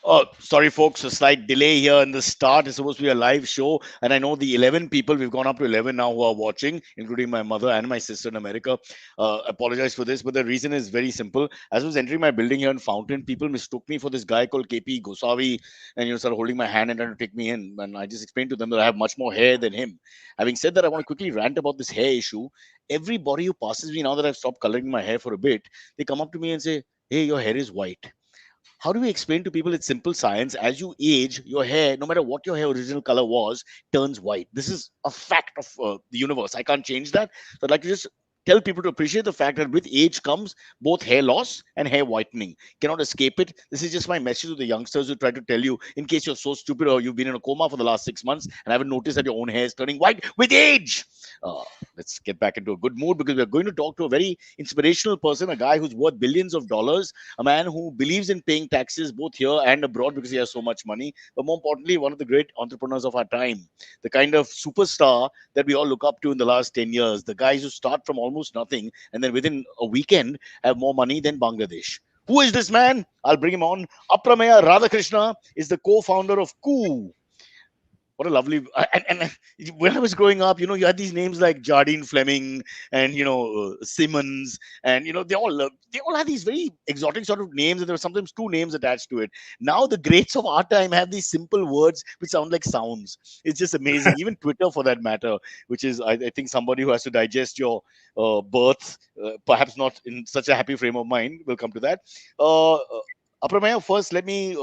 Oh, sorry, folks. A slight delay here in the start. It's supposed to be a live show, and I know the 11 people, we've gone up to 11 now, who are watching, including my mother and my sister in America. Apologize for this, but the reason is very simple. As I was entering my building here in Fountain, people mistook me for this guy called KP Gosavi, and started holding my hand and trying to take me in. And I just explained to them that I have much more hair than him. Having said that, I want to quickly rant about this hair issue. Everybody who passes me now that I've stopped coloring my hair for a bit, they come up to me and say, "Hey, your hair is white." How do we explain to people it's simple science? As you age, your hair, no matter what your hair original color was, turns white. This is a fact of the universe. I can't change that. So I'd like to just tell people to appreciate the fact that with age comes both hair loss and hair whitening. Cannot escape it. This is just my message to the youngsters who try to tell you, in case you're so stupid or you've been in a coma for the last 6 months and haven't noticed that your own hair is turning white with age. Uh, let's get back into a good mood, because we're going to talk to a very inspirational person, a guy who's worth billions of dollars, a man who believes in paying taxes both here and abroad because he has so much money, but more importantly, one of the great entrepreneurs of our time, the kind of superstar that we all look up to in the last 10 years, the guys who start from almost nothing and then within a weekend have more money than Bangladesh. Who is this man? I'll bring him on. Aprameya Radhakrishna is the co-founder of Koo. What a lovely and when I was growing up, you had these names like Jardine Fleming and Simmons, and they all had these very exotic sort of names, and there were sometimes two names attached to it. Now the greats of our time have these simple words which sound like sounds. It's just amazing. Even Twitter, for that matter, which is I think somebody who has to digest your birth, perhaps not in such a happy frame of mind. We'll come to that. Aprameya, first let me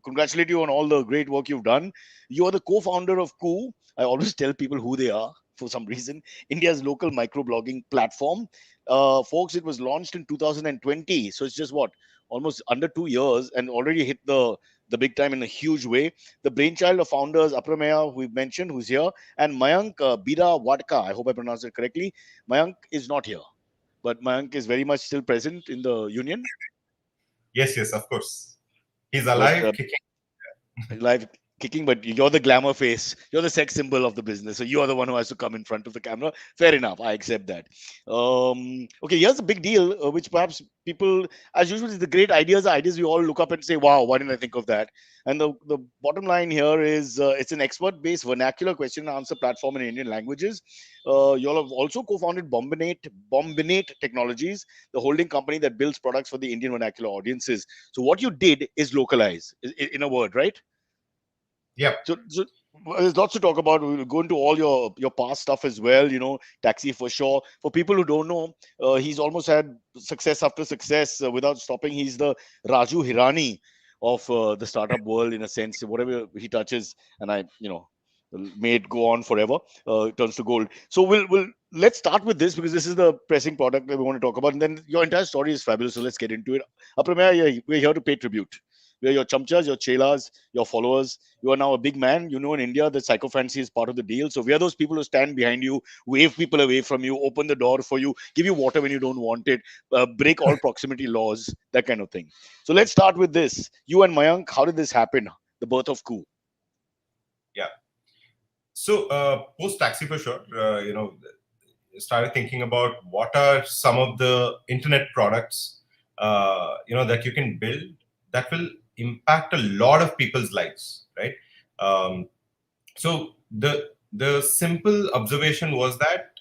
congratulate you on all the great work you've done. You are the co-founder of Koo. I always tell people who they are for some reason. India's local microblogging platform. Folks, it was launched in 2020, so it's just what, almost under 2 years, and already hit the big time in a huge way. The brainchild of founders Aprameya, who we've mentioned, who's here, and Mayank Bida Wadka. I hope I pronounced it correctly. Mayank is not here, but Mayank is very much still present in the union. Yes, yes, of course. He's But alive, kicking. live kicking, but you're the glamour face, you're the sex symbol of the business, so you are the one who has to come in front of the camera. Fair enough, I accept that. Okay, here's a big deal, which perhaps people, as usual, is the great ideas are ideas we all look up and say, wow, why didn't I think of that? And the bottom line here is, it's an expert based vernacular question and answer platform in Indian languages. You all have also co-founded Bombinate Technologies, the holding company that builds products for the Indian vernacular audiences. So what you did is localize, in a word, right? Yep. So there's lots to talk about. We'll go into all your past stuff as well. Taxi for sure. For people who don't know, he's almost had success after success without stopping. He's the Raju Hirani of the startup world, in a sense. Whatever he touches, and may it go on forever. It turns to gold. So we'll let's start with this, because this is the pressing product that we want to talk about, and then your entire story is fabulous. So let's get into it. Aprameya, yeah, we're here to pay tribute. We're your chamchas, your chelas, your followers. You are now a big man. In India, the psychophancy is part of the deal. So we are those people who stand behind you, wave people away from you, open the door for you, give you water when you don't want it, break all proximity laws, that kind of thing. So let's start with this. You and Mayank, how did this happen? The birth of Koo. Yeah. So post taxi for sure, started thinking about what are some of the internet products, that you can build that will impact a lot of people's lives, right? So the simple observation was that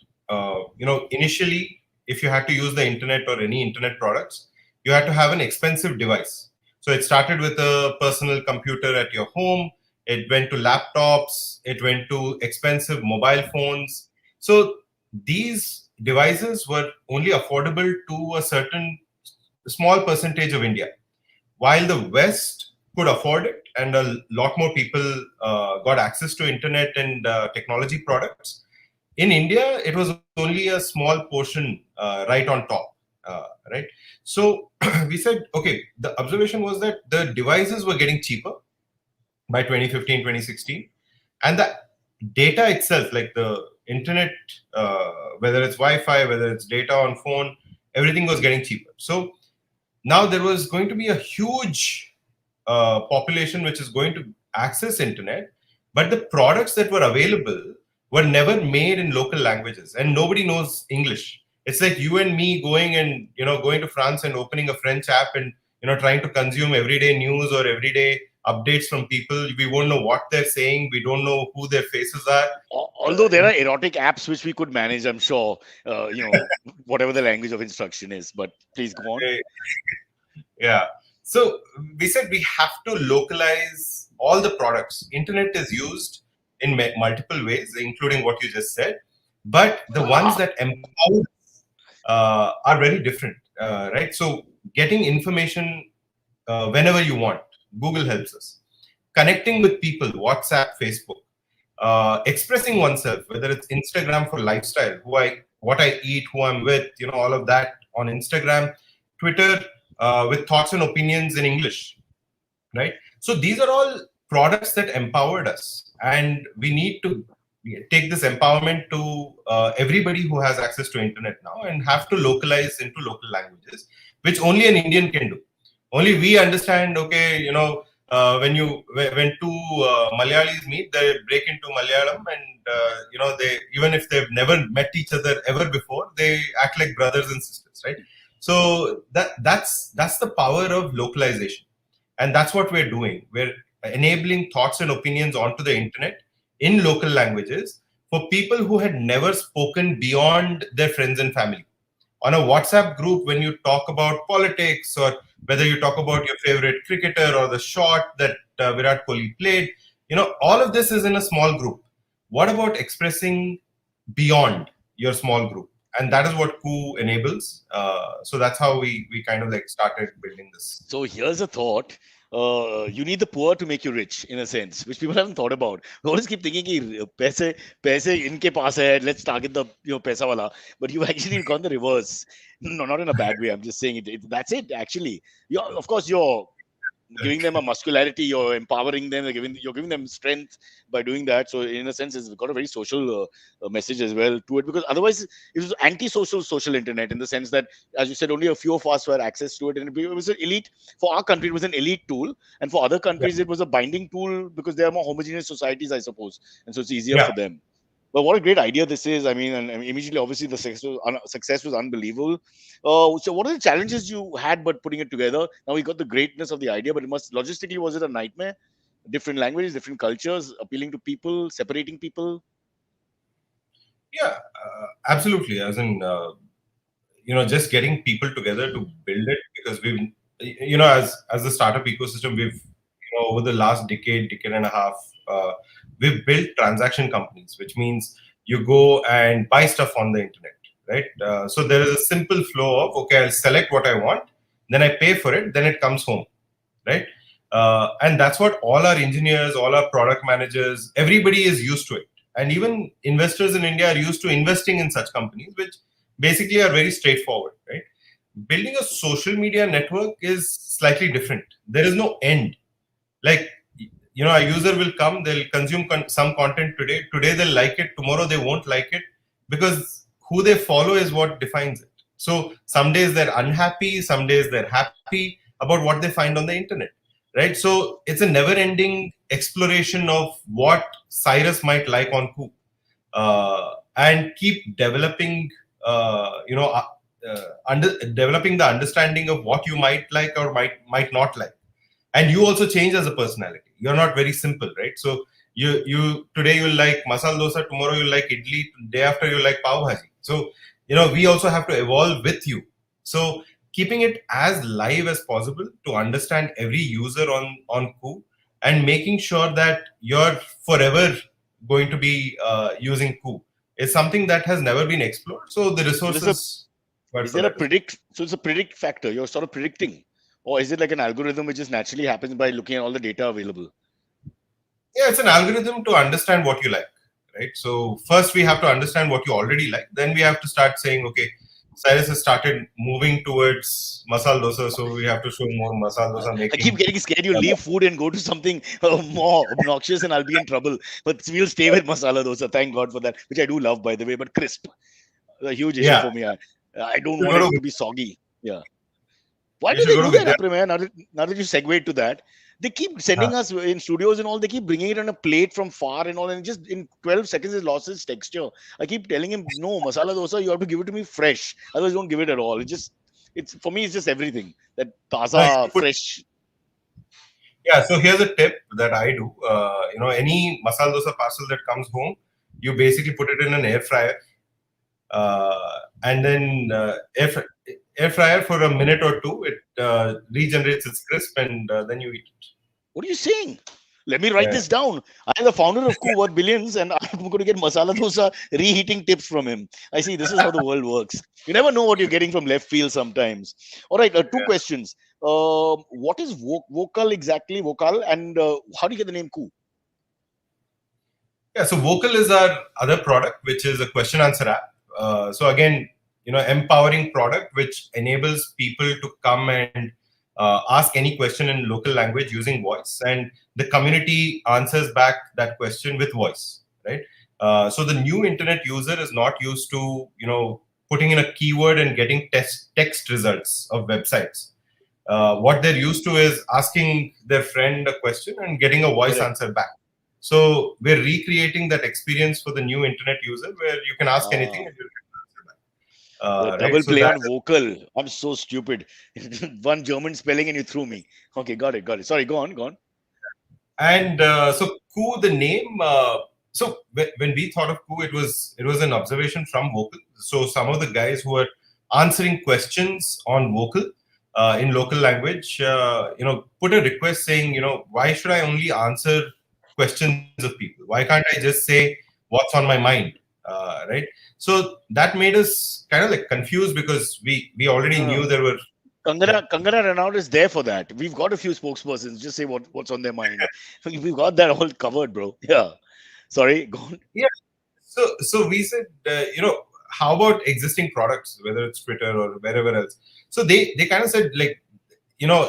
initially, if you had to use the internet or any internet products, you had to have an expensive device. So it started with a personal computer at your home. It went to laptops. It went to expensive mobile phones. So these devices were only affordable to a certain small percentage of India, while the West could afford it and a lot more people got access to internet and technology products. In India, it was only a small portion right on top, right? So we said, okay, the observation was that the devices were getting cheaper by 2015, 2016. And the data itself, like the internet, whether it's Wi-Fi, whether it's data on phone, everything was getting cheaper. So now there was going to be a huge population which is going to access internet, but the products that were available were never made in local languages, and nobody knows English. It's like you and me going to France and opening a French app and trying to consume everyday news or everyday updates from people. We won't know what they're saying. We don't know who their faces are. Although there are erotic apps which we could manage, I'm sure, whatever the language of instruction is. But please go on. Uh, Yeah. So we said we have to localize all the products. Internet is used in multiple ways, including what you just said. But the ones that empower are very different, right? So getting information whenever you want, Google helps us. Connecting with people, WhatsApp, Facebook. Expressing oneself, whether it's Instagram for lifestyle, what I eat, who I'm with, all of that on Instagram, Twitter, with thoughts and opinions in English, right? So these are all products that empowered us, and we need to take this empowerment to everybody who has access to internet now, and have to localize into local languages, which only an Indian can do. Only we understand. Okay, when two Malayalis meet, they break into Malayalam, and they, even if they've never met each other ever before, they act like brothers and sisters, right? So that's the power of localization, and that's what we're doing. We're enabling thoughts and opinions onto the internet in local languages for people who had never spoken beyond their friends and family. On a WhatsApp group, when you talk about politics, or whether you talk about your favorite cricketer or the shot that Virat Kohli played, all of this is in a small group. What about expressing beyond your small group? And that is what Koo enables. So that's how we kind of like started building this. So here's a thought. You need the poor to make you rich, in a sense, which people haven't thought about. We always keep thinking कि पैसे इनके पास है, let's target the पैसा वाला. But you've actually gone the reverse. No, not in a bad way. I'm just saying it. That's it. Actually, of course you're giving them a muscularity, you're empowering them, you're giving them strength by doing that. So in a sense, it's got a very social message as well to it, because otherwise it was anti-social social internet, in the sense that, as you said, only a few of us had access to it, and it was an elite. For our country, it was an elite tool, and for other countries, it was a binding tool, because they are more homogeneous societies, I suppose, and so it's easier for them. But what a great idea this is. I mean, and immediately, obviously, the success was unbelievable. So what are the challenges you had but putting it together? Now we got the greatness of the idea, but logistically, was it a nightmare? Different languages, different cultures, appealing to people, separating people? Yeah, absolutely. As in, just getting people together to build it, because we've, as the startup ecosystem, we've, over the last decade and a half, we've built transaction companies, which means you go and buy stuff on the internet, right? So there is a simple flow of, okay, I'll select what I want, then I pay for it, then it comes home, right? And that's what all our engineers, all our product managers, everybody is used to it. And even investors in India are used to investing in such companies, which basically are very straightforward, right? Building a social media network is slightly different. There is no end. Like, a user will come, they'll consume some content today. Today they'll like it, tomorrow they won't like it, because who they follow is what defines it. So some days they're unhappy, some days they're happy about what they find on the internet, right? So it's a never-ending exploration of what Cyrus might like on Coop, and keep developing, developing the understanding of what you might like or might not like. And you also change as a personality. You're not very simple, right? So you today you'll like masala dosa, tomorrow you'll like idli, day after you'll like pav bhaji. So we also have to evolve with you. So keeping it as live as possible to understand every user on Koo, and making sure that you're forever going to be using Koo is something that has never been explored. So the resources. Is there a predict? So it's a predict factor. You're sort of predicting. Or is it like an algorithm which just naturally happens by looking at all the data available? Yeah, it's an algorithm to understand what you like, right? So first we have to understand what you already like. Then we have to start saying, okay, Cyrus has started moving towards masala dosa, so we have to show more masala dosa making. I keep getting scared. You leave food and go to something more obnoxious, and I'll be in trouble. But we'll stay with masala dosa. Thank God for that, which I do love, by the way. But crisp, a huge issue for me. I don't want it to be soggy. Yeah. Why do they do that, Aprameya? Now that you segued to that, they keep sending us in studios and all. They keep bringing it on a plate from far and all, and just in 12 seconds it lost its texture. I keep telling him, no, masala dosa, you have to give it to me fresh. Otherwise, don't give it at all. It's for me, it's just everything that taza, fresh. Yeah, so here's a tip that I do. Any masala dosa parcel that comes home, you basically put it in an air fryer, and then air fryer for a minute or two. It regenerates its crisp, and then you eat it. What are you saying? Let me write Yeah, this down. I am the founder of Coup Worth Billions, and I'm going to get masala dosa reheating tips from him. I see. This is how the world works. You never know what you're getting from left field sometimes. All right, two yeah. questions. What is vocal exactly? Vocal, and how do you get the name Coup? Yeah, so Vocal is our other product, which is a question answer app. So again, empowering product which enables people to come and ask any question in local language using voice, and the community answers back that question with voice, right? So the new internet user is not used to putting in a keyword and getting text results of websites. What they're used to is asking their friend a question and getting a voice Correct. answer back. So we're recreating that experience for the new internet user where you can ask anything Ah, and you'll get an answer back. the Right. double So play that on vocal. I'm so stupid. One German spelling and you threw me. Okay, got it, got it. Sorry, go on, go on. and so Ku, the name. So when we thought of Ku, it was an observation from Vocal. So some of the guys who are answering questions on Vocal in local language, put a request saying, why should I only answer questions of people? Why can't I just say what's on my mind? Right. So that made us kind of like confused because we already No, knew no. there were. Yeah. Kangana Ranaut is there for that. We've got a few spokespersons. Just say what's on their mind. We've got that all covered, bro. Yeah. Sorry, go on. Yeah. So we said, how about existing products, whether it's Twitter or wherever else? So they kind of said, like,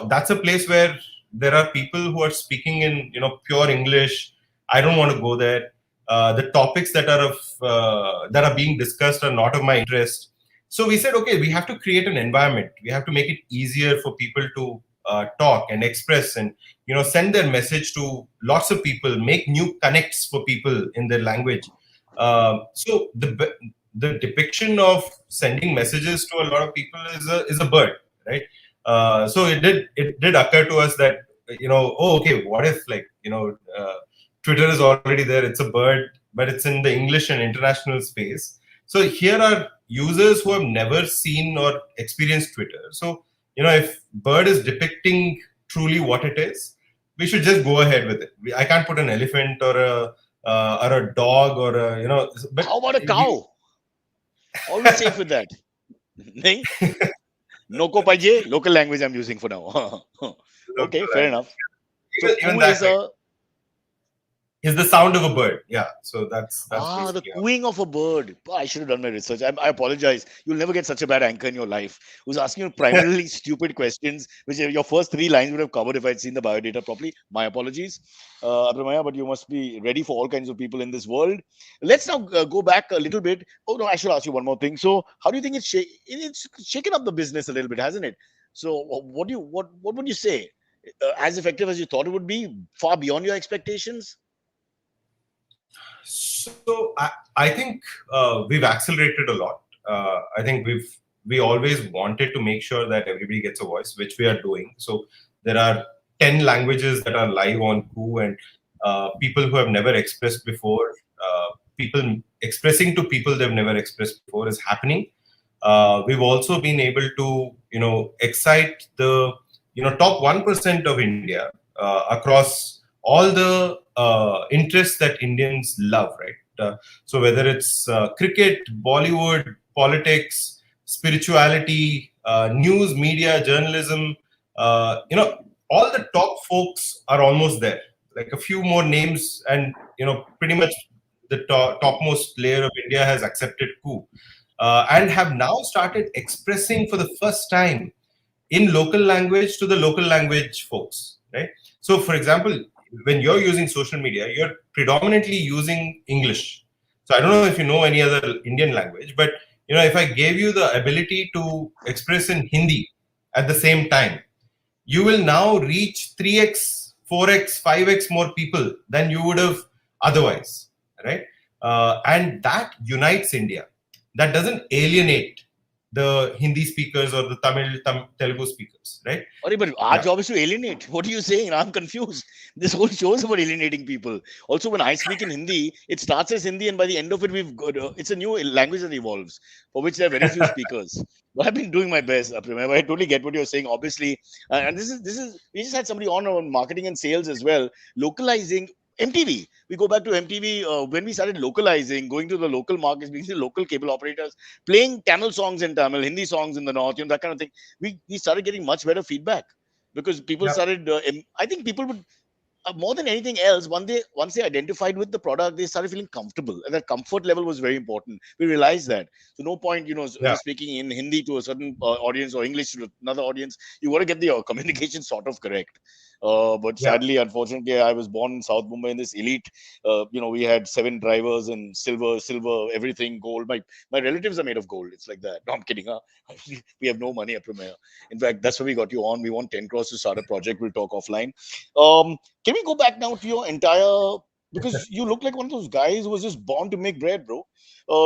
that's a place where there are people who are speaking in pure English. I don't want to go there. The topics that are being discussed are not of my interest. So we said, okay, we have to create an environment. We have to make it easier for people to talk and express and send their message to lots of people, make new connects for people in their language. So the depiction of sending messages to a lot of people is a bird, right? So it did occur to us that oh, okay, what if, like, Twitter is already there, it's a bird, but it's in the English and international space. So here are users who have never seen or experienced Twitter. So if bird is depicting truly what it is, we should just go ahead with it. I can't put an elephant or a dog or but How about a we, cow? Always safe with that. Nahi? Noko paije, local language I'm using for now. Okay, fair enough. So even ku that, is right, a is the sound of a bird. Yeah, so that's the basically how. cooing of a bird. I should have done my research. I apologize. You'll never get such a bad anchor in your life who's asking you primarily stupid questions, which your first three lines would have covered if I'd seen the biodata properly. My apologies, Aprameya, but you must be ready for all kinds of people in this world. Let's now go back a little bit. Oh, no, I should ask you one more thing. So, how do you think it's shaken up the business a little bit, hasn't it? So, what would you say? As effective as you thought it would be, far beyond your expectations? So I think we've accelerated a lot. I think we always wanted to make sure that everybody gets a voice, which we are doing. So there are 10 languages that are live on Ku, and people who have never expressed before, people expressing to people they've never expressed before is happening. We've also been able to excite the top 1% of India across all the interests that Indians love, right? So whether it's cricket, Bollywood, politics, spirituality, news, media, journalism, all the top folks are almost there. Like a few more names, and pretty much the topmost layer of India has accepted Ku, and have now started expressing for the first time in local language to the local language folks, right? So for example, when you're using social media, you're predominantly using English. So I don't know if you know any other Indian language, but if I gave you the ability to express in Hindi at the same time, you will now reach 3x, 4x, 5x more people than you would have otherwise, right? And that unites India. That doesn't alienate. the Hindi speakers or the Telugu speakers, right? But our Yeah, job is to alienate. What are you saying? I'm confused. This whole show is about alienating people. Also, when I speak in Hindi, it starts as Hindi, and by the end of it, we've got it's a new language that evolves, for which there are very few speakers. But I've been doing my best, Aprameya. I totally get what you're saying. Obviously, and this is we just had somebody on marketing and sales as well, localizing. MTV. We go back to MTV when we started localizing, going to the local markets, being the local cable operators, playing Tamil songs in Tamil, Hindi songs in the north, that kind of thing. We started getting much better feedback because people yeah, started I think people would more than anything else, once they identified with the product, they started feeling comfortable, and that comfort level was very important. We realized that. So no point, yeah, speaking in Hindi to a certain audience or English to another audience. You got to get the communication sort of correct. But yeah. sadly, unfortunately, I was born in South Mumbai in this elite. We had 7 drivers and silver, everything gold. My relatives are made of gold. It's like that. No, I'm kidding. Huh? We have no money, Aprameya. In fact, that's why we got you on. We want 10 crores to start a project. We'll talk offline. Can we go back now to your entire, because you look like one of those guys who was just born to make bread, bro.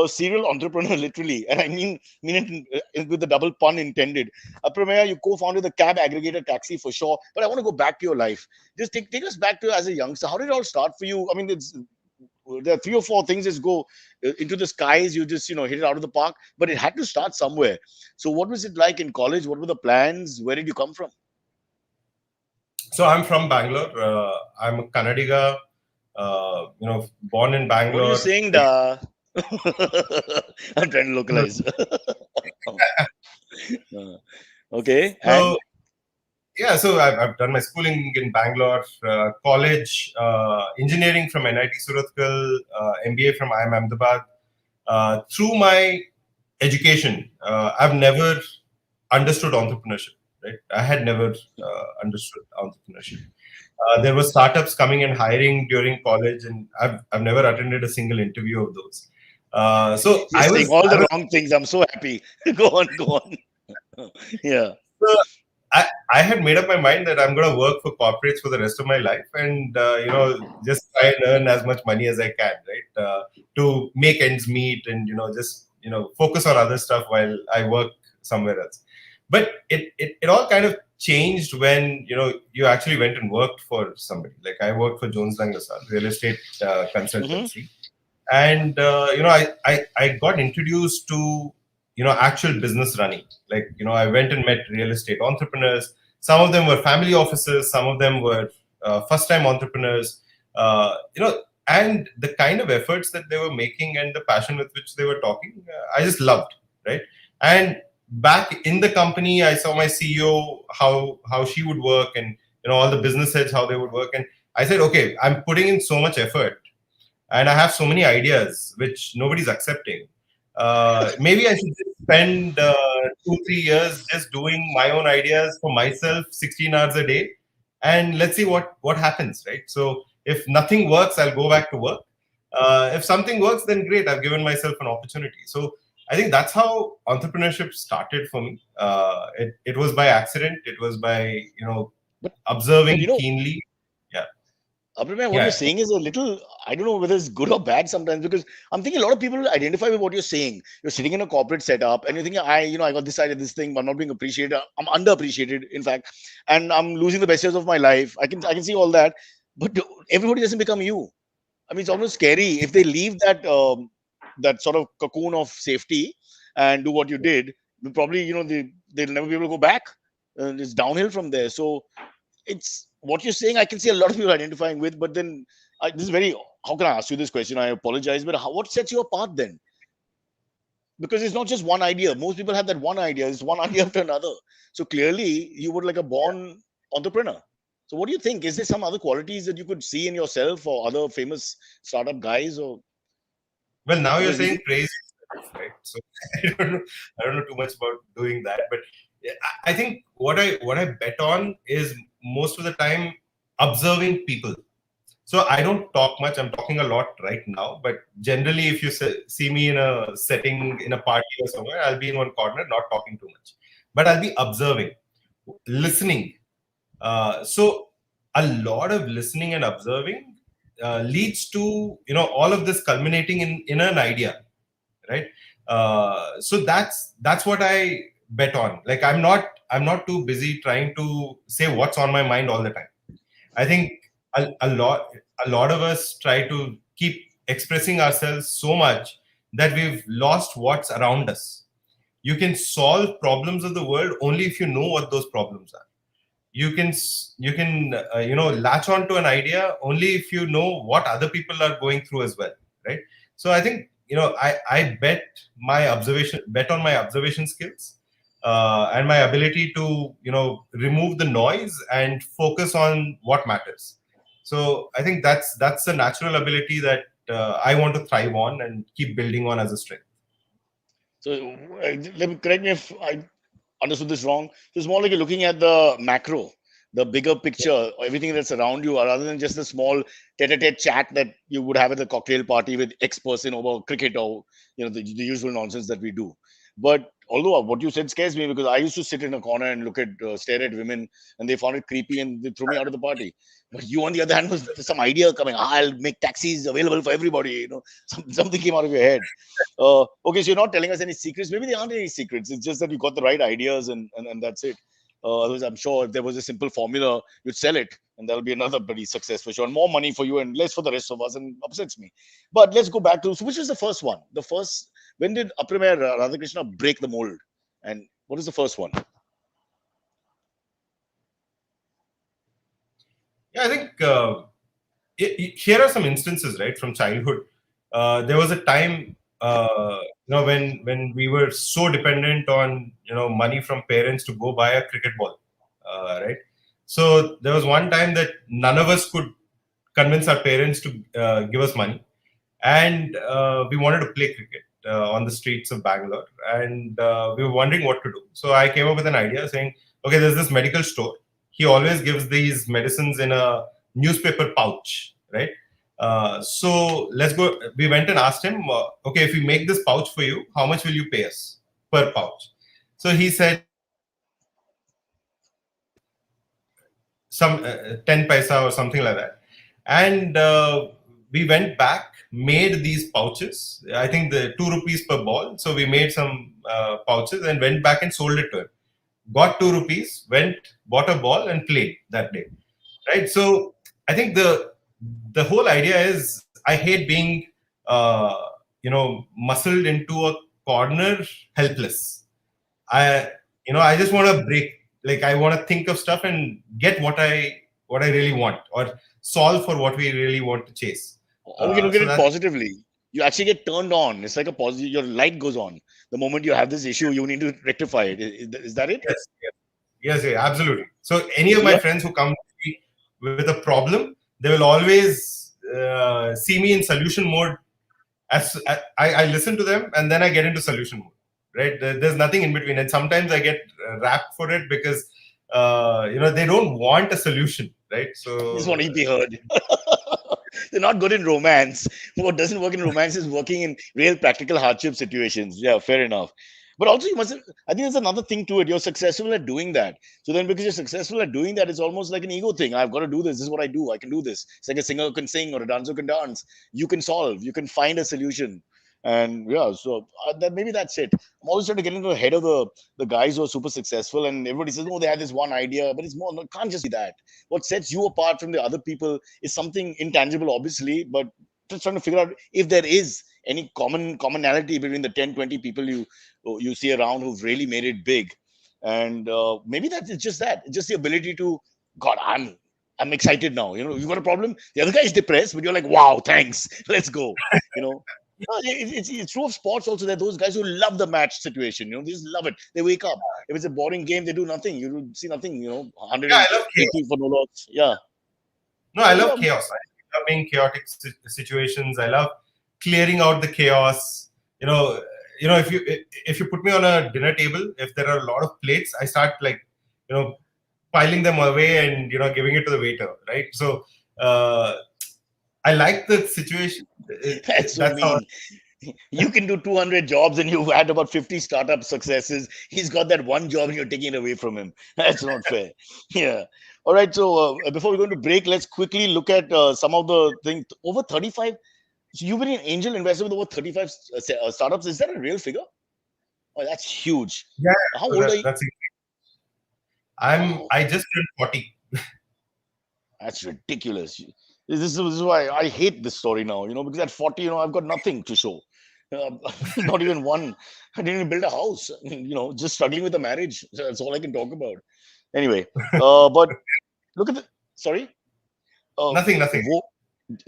Serial entrepreneur, literally, and I mean it with the double pun intended. Aprameya, you co-founded the cab aggregator taxi for sure, but I want to go back to your life. Just take us back to as a youngster. How did it all start for you? I mean, there are 3 or 4 things just go into the skies. You just hit it out of the park, but it had to start somewhere. So, what was it like in college? What were the plans? Where did you come from? So I'm from Bangalore. I'm a Kannadiga, born in What are you Bangalore. saying, da? I'm trying to localize. Uh, okay, and So yeah, so I've done my schooling in Bangalore, college, engineering from NIT Surathkal, MBA from IIM Ahmedabad. Through my education, I've never understood entrepreneurship. Right, I had never understood entrepreneurship. There were startups coming and hiring during college, and I've never attended a single interview of those. So you're saying all the wrong things. I'm so happy. Go on, go on. Yeah. So I had made up my mind that I'm going to work for corporates for the rest of my life, and just try and earn as much money as I can, right? To make ends meet, and just focus on other stuff while I work somewhere else. But it all kind of changed when you actually went and worked for somebody. Like I worked for Jones Lang LaSalle, real estate Hmm. consultancy, and I got introduced to actual business running. Like I went and met real estate entrepreneurs. Some of them were family offices, some of them were first time entrepreneurs. And the kind of efforts that they were making and the passion with which they were talking, I just loved, right? And back in the company, I saw my CEO, how she would work, and all the business heads, how they would work. And I said, okay, I'm putting in so much effort and I have so many ideas which nobody's accepting. Maybe I should just spend 2 3 years just doing my own ideas for myself, 16 hours a day, and let's see what happens, right? So if nothing works, I'll go back to work. If something works, then great. I've given myself an opportunity. So I think that's how entrepreneurship started for me. It was by accident. It was by But but observing keenly. Yeah, Abhinav, what you're yeah, saying is a little, I don't know whether it's good or bad sometimes, because I'm thinking a lot of people identify with what you're saying. You're sitting in a corporate setup and you're thinking, I got this idea, this thing, but I'm not being appreciated. I'm underappreciated, in fact, and I'm losing the best years of my life. I can see all that, but everybody doesn't become you. I mean, it's almost scary if they leave that sort of cocoon of safety and do what you did. Probably, they'll never be able to go back. And it's downhill from there. So it's what you're saying. I can see a lot of people identifying with, but then this is very. How can I ask you this question? I apologize, but what sets you apart then? Because it's not just one idea. Most people have that one idea. It's one idea after another. So clearly, you were like a born entrepreneur. So what do you think? Is there some other qualities that you could see in yourself or other famous startup guys? Or well, now you're because saying praise yourself, right? So I don't know too much about doing that, but yeah, I think what I bet on is most of the time observing people. So I don't talk much. I'm talking a lot right now, but generally, if you see me in a setting, in a party or somewhere, I'll be in one corner, not talking too much, but I'll be observing, listening. So a lot of listening and observing leads to all of this culminating in an idea, right? So that's what I bet on. Like I'm not too busy trying to say what's on my mind all the time. I think a lot of us try to keep expressing ourselves so much that we've lost what's around us. You can solve problems of the world only if you know what those problems are. You can latch on to an idea only if you know what other people are going through as well, right? So I think I bet on my observation skills, and my ability to remove the noise and focus on what matters. So I think that's a natural ability that I want to thrive on and keep building on as a strength. So let me correct me if I understood this wrong. So it's more like you're looking at the macro, the bigger picture, everything that's around you, rather than just the small tete-a-tete chat that you would have at the cocktail party with X person over cricket or the usual nonsense that we do. But although what you said scares me because I used to sit in a corner and stare at women, and they found it creepy and they threw me out of the party. But you, on the other hand, was some idea coming. I'll make taxis available for everybody. Something came out of your head. Okay, so you're not telling us any secrets. Maybe there aren't any secrets. It's just that you got the right ideas and that's it. Otherwise, I'm sure if there was a simple formula, you'd sell it, and that'll be another bloody success for sure. And more money for you and less for the rest of us, and upsets me. But let's go back to, so which was the first one? The first, when did Aprameya Radhakrishna break the mold? And what is the first one? Yeah, I think here are some instances, right, from childhood. There was a time, when we were so dependent on money from parents to go buy a cricket ball, right? So there was one time that none of us could convince our parents to give us money, and we wanted to play cricket on the streets of Bangalore, and we were wondering what to do. So I came up with an idea saying, okay, there's this medical store. He always gives these medicines in a newspaper pouch, right? So let's go. We went and asked him, okay, if we make this pouch for you, how much will you pay us per pouch? So he said some 10 paisa or something like that. And we went back, made these pouches. I think the 2 rupees per ball. So we made some pouches and went back and sold it to him. Got 2 rupees, went, bought a ball and played that day. Right. So I think the whole idea is I hate being, muscled into a corner helpless. I just want to break. Like I want to think of stuff and get what I really want, or solve for what we really want to chase. Or we can look at So it that's positively. You actually get turned on. It's like a positive, your light goes on. The moment you have this issue, you need to rectify it. Is that it? yes, yes, yes, yeah, absolutely. So any of So my yeah, friends who come to me with a problem, they will always see me in solution mode. As I listen to them and then I get into solution mode. Right? There's nothing in between, and sometimes I get rapped for it because they don't want a solution, right? just So want to be heard. They're not good in romance. What doesn't work in romance is working in real practical hardship situations. Yeah, fair enough. But also, you must. I think there's another thing to it. You're successful at doing that. So then, because you're successful at doing that, it's almost like an ego thing. I've got to do this. This is what I do. I can do this. It's like a singer can sing or a dancer can dance. You can solve. You can find a solution. And yeah, so that maybe that's it. I'm always trying to get into the head of the guys who are super successful, and everybody says, "No, they had this one idea," but it's more. No, it can't just be that. What sets you apart from the other people is something intangible, obviously, but just trying to figure out if there is any commonality between the 10, 20 people you see around who've really made it big. And maybe that's it's just that. It's just the ability to, God, I'm excited now. You got a problem. The other guy is depressed, but you're like, wow, thanks. Let's go. You know. It's true of sports also. That those guys who love the match situation, they just love it. They wake up. If it's a boring game, they do nothing. You see nothing. yeah, I love chaos. 180 for no loss. Yeah. No, I Yeah. love chaos. I love being chaotic situations. I love clearing out the chaos. You know, if you put me on a dinner table, if there are a lot of plates, I start like you know piling them away and giving it to the waiter, right? So I like the situation. That's so That's how. mean. You can do 200 jobs and you've had about 50 startup successes. He's got that one job and you're taking it away from him. That's not fair. Yeah. All right. So before we go into break, let's quickly look at some of the things. Over 35. So you've been an angel investor with over 35 startups. Is that a real figure? Oh, that's huge. Yeah, How so old are you? that's it. Oh, I just turned 40. that's ridiculous. This is why I hate this story now, because at 40, I've got nothing to show. Not even one. I didn't even build a house. Just struggling with a marriage. That's all I can talk about. Anyway, but look at the. Sorry? Uh, Nothing. wo-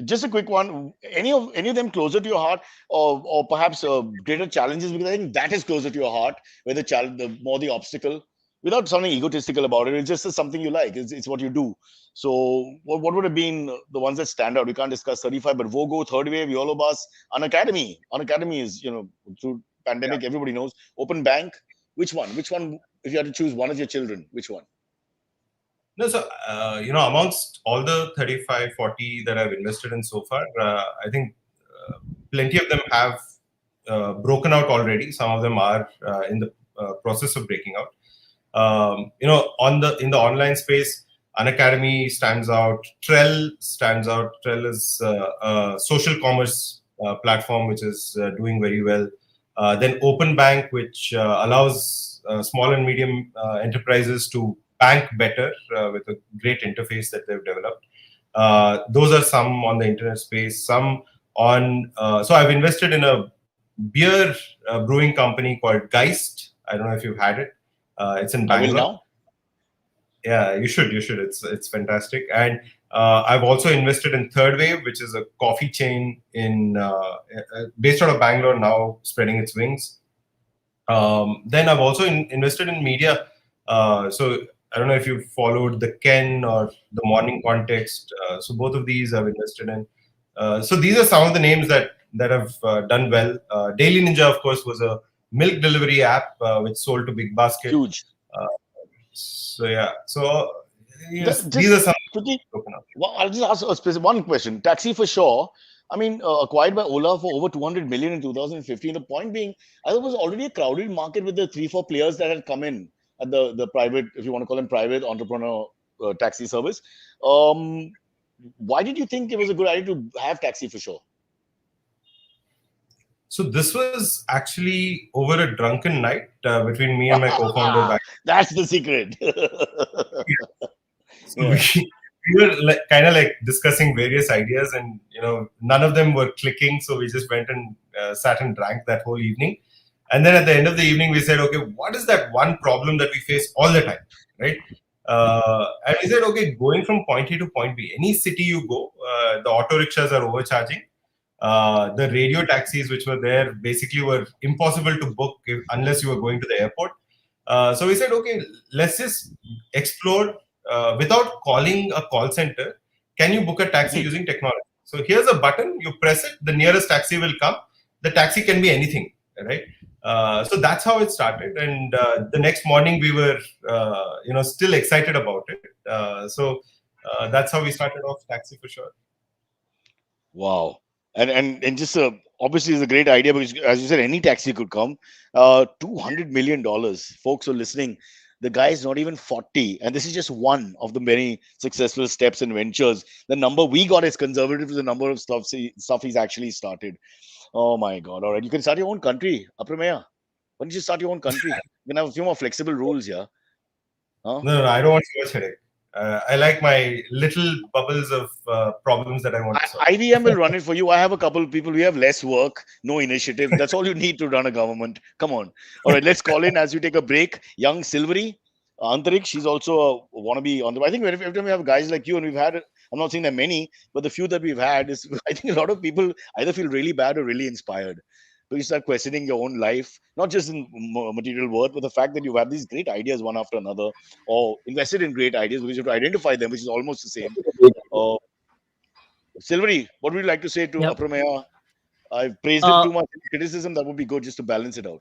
just a quick one. Any of them closer to your heart, or perhaps greater challenges? Because I think that is closer to your heart, where the challenge, the more the obstacle. Without sounding egotistical about it, it's just something you like. It's what you do. So, what would have been the ones that stand out? We can't discuss 35, but Vogo, Third Wave, YOLO Bus, Unacademy. Unacademy is through Yeah. pandemic, everybody knows. Open Bank. Which one? Which one? If you had to choose one of your children, which one? No, so, amongst all the 35, 40 that I've invested in so far, I think plenty of them have broken out already. Some of them are in the process of breaking out. In the online space, Unacademy stands out. Trell stands out. Trell is a social commerce platform which is doing very well. Then Open Bank, which allows small and medium enterprises to bank better with a great interface that they've developed. Those are some on the internet space. Some on. So I've invested in a beer brewing company called Geist. I don't know if you've had it. It's in I will Bangalore. now. Yeah, you should. You should. It's fantastic. And I've also invested in Third Wave, which is a coffee chain in based out of Bangalore, now spreading its wings. Then I've also invested in media. So I don't know if you followed the Ken or the Morning Context. So both of these I've invested in. So these are some of the names that have done well. Daily Ninja, of course, was a milk delivery app which sold to Big Basket. Huge. Uh, so yeah, so yes, these are Just some quickly, broken up. well, I'll just ask a specific one question. Taxi for sure. I mean, acquired by Ola for over 200 million in 2015. The point being, I thought it was already a crowded market with the three, four players that had come in at the private, if you want to call them private entrepreneur taxi service. Um, why did you think it was a good idea to have Taxi for sure? So this was actually over a drunken night between me and my co-founder back. That's the secret. So Yeah. we were like, kind of like discussing various ideas, and none of them were clicking. So we just went and sat and drank that whole evening. And then at the end of the evening, we said, okay, what is that one problem that we face all the time, right? And we said, okay, going from point A to point B, any city you go, the auto rickshaws are overcharging. The radio taxis which were there basically were impossible to book unless you were going to the airport. So we said, okay, let's just explore without calling a call center. Can you book a taxi using technology? So here's a button, you press it, the nearest taxi will come. The taxi can be anything, right? So that's how it started. And the next morning we were, still excited about it. So that's how we started off Taxi for sure. Wow. And just obviously it's a great idea because as you said, any taxi could come. $200 million. Folks who are listening, the guy is not even 40, and this is just one of the many successful steps and ventures. The number we got is conservative to the number of stuff he's actually started. Oh my god. All right. You can start your own country, Aprameya. Why don't you start your own country? You can have a few more flexible rules here. Huh? No, I don't want too much headache. I like my little bubbles of problems that I want to solve. IBM will run it for you. I have a couple of people. We have less work, no initiative. That's all you need to run a government. Come on. All right, let's call in as we take a break. Young Silvery, Antarik, she's also a wannabe on the. I think every time we have guys like you, and we've had, I'm not saying there are many, but the few that we've had is, I think a lot of people either feel really bad or really inspired. But you start questioning your own life, not just in material worth, but the fact that you have these great ideas one after another, or invested in great ideas because you have to identify them, which is almost the same. Uh, Silvery, what would you like to say to Yep. Aprameya? I've praised him Uh, too much. Criticism, that would be good just to balance it out.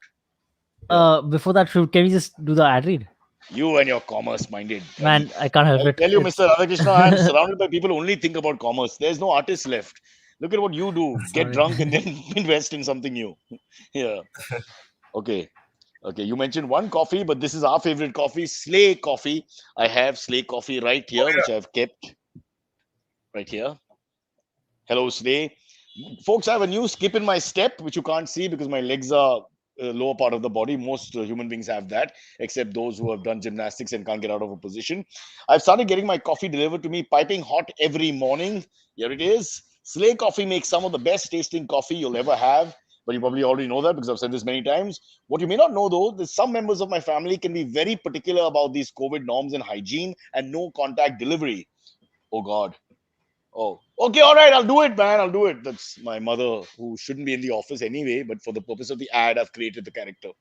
Yeah. Before that, can we just do the ad read? You and your commerce minded. Man, I can't help I'll it. tell you, It's Mr. Radhakrishna, I am surrounded by people who only think about commerce. There's no artists left. Look at what you do. Get sorry. drunk and then invest in something new. Yeah. Okay. Okay. You mentioned one coffee, but this is our favorite coffee, Slay Coffee. I have Slay Coffee right here, which I've kept right here. Hello, Slay. Folks, I have a new skip in my step, which you can't see because my legs are lower part of the body. Most human beings have that, except those who have done gymnastics and can't get out of a position. I've started getting my coffee delivered to me piping hot every morning. Here it is. Slay Coffee makes some of the best tasting coffee you'll ever have. But you probably already know that because I've said this many times. What you may not know though, is some members of my family can be very particular about these COVID norms and hygiene and no contact delivery. Oh God. Oh, okay, all right, I'll do it, man. I'll do it. That's my mother, who shouldn't be in the office anyway, but for the purpose of the ad, I've created the character.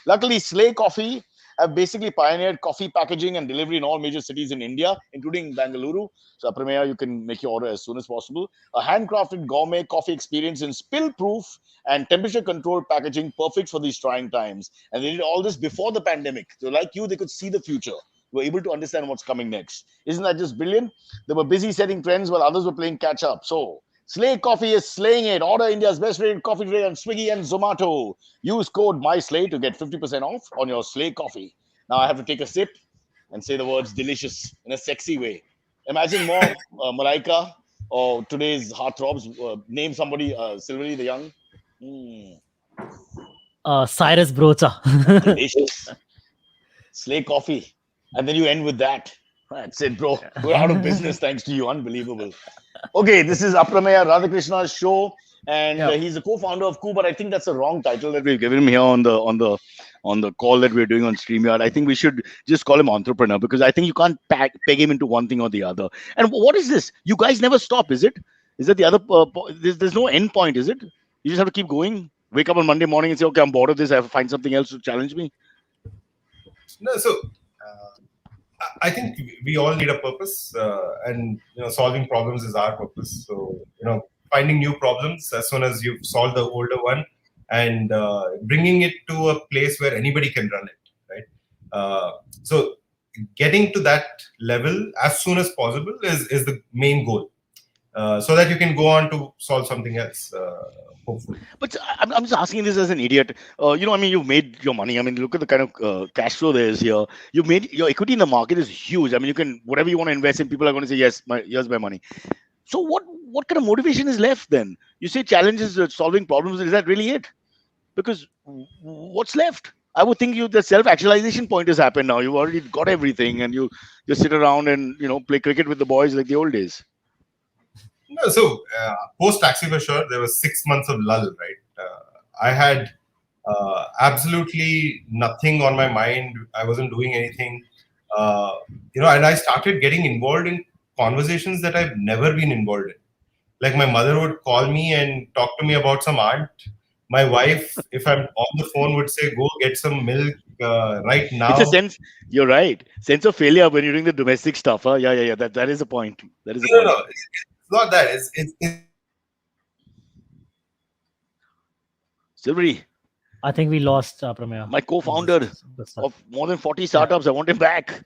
Luckily, Slay Coffee have basically pioneered coffee packaging and delivery in all major cities in India, including Bangalore. So, Aprameya, you can make your order as soon as possible. A handcrafted gourmet coffee experience in spill proof and temperature controlled packaging, perfect for these trying times. And they did all this before the pandemic. So, like you, they could see the future. Were able to understand what's coming next. Isn't that just brilliant? They were busy setting trends while others were playing catch up. So, Slay Coffee is slaying it. Order India's best rated coffee today on Swiggy and Zomato. Use code MySlay to get 50% off on your Slay Coffee. Now I have to take a sip and say the words delicious in a sexy way. Imagine more Malaika or today's heartthrobs. Name somebody, Silvery the Young. Cyrus Brocha. Delicious. Slay Coffee. And then you end with that. That's it, bro. We're out of business thanks to you. Unbelievable. Okay, this is Aprameya Radhakrishna's show, and he's a co-founder of Coup. But I think that's a wrong title that we've given him here on the call that we're doing on StreamYard. I think we should just call him entrepreneur because I think you can't peg him into one thing or the other. And what is this? You guys never stop, is it? Is that the other? There's no end point, is it? You just have to keep going. Wake up on Monday morning and say, okay, I'm bored of this. I have to find something else to challenge me. No, so I think we all need a purpose, and solving problems is our purpose. So finding new problems as soon as you've solved the older one, and bringing it to a place where anybody can run it, right? So getting to that level as soon as possible is the main goal, so that you can go on to solve something else. Hopefully. But I'm just asking this as an idiot. You've made your money. I mean, look at the kind of cash flow there is here. You've made your equity in the market is huge. I mean, you can whatever you want to invest in. People are going to say, yes, here's my money. So what kind of motivation is left then? You say challenges, solving problems. Is that really it? Because what's left? I would think the self-actualization point has happened now. You've already got everything, and you just sit around and play cricket with the boys like the old days. No, so post Taxi for Sure, there was 6 months of lull, right? I had absolutely nothing on my mind. I wasn't doing anything, and I started getting involved in conversations that I've never been involved in. Like my mother would call me and talk to me about some aunt. My wife, if I'm on the phone, would say, "Go get some milk right now." It's a sense. You're right. Sense of failure when you're doing the domestic stuff. Huh? Yeah. That is a point. That is a point. No. It's not that. It's Silvery. I think we lost Aprameya. My co-founder of more than 40 startups. I want him back.